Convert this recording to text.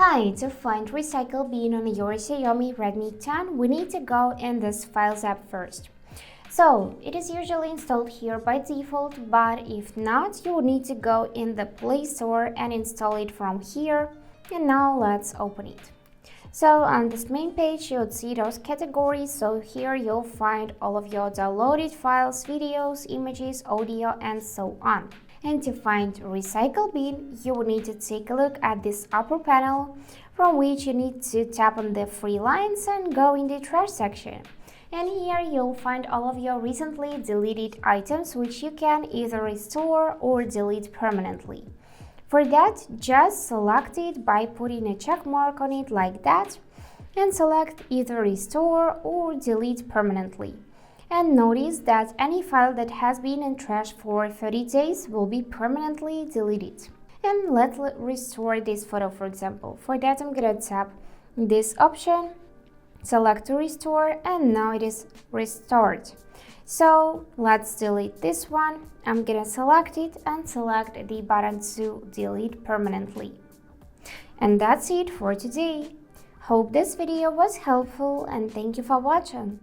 Hi, to find recycle bin on your Xiaomi Redmi 10, we need to go in this Files app first. So, it is usually installed here by default, but if not, you will need to go in the Play Store and install it from here. And now let's open it. So on this main page, you'll see those categories. So here you'll find all of your downloaded files, videos, images, audio, and so on. And to find Recycle Bin, you will need to take a look at this upper panel, from which you need to tap on the three lines and go in the trash section. And here you'll find all of your recently deleted items, which you can either restore or delete permanently. For that, just select it by putting a check mark on it like that and select either restore or delete permanently. And notice that any file that has been in trash for 30 days will be permanently deleted. And let's restore this photo, for example. For that, I'm gonna tap this option, select to restore, and now it is restored. So let's delete this one. I'm gonna select it and select the button to delete permanently. And that's it for today. Hope this video was helpful and thank you for watching.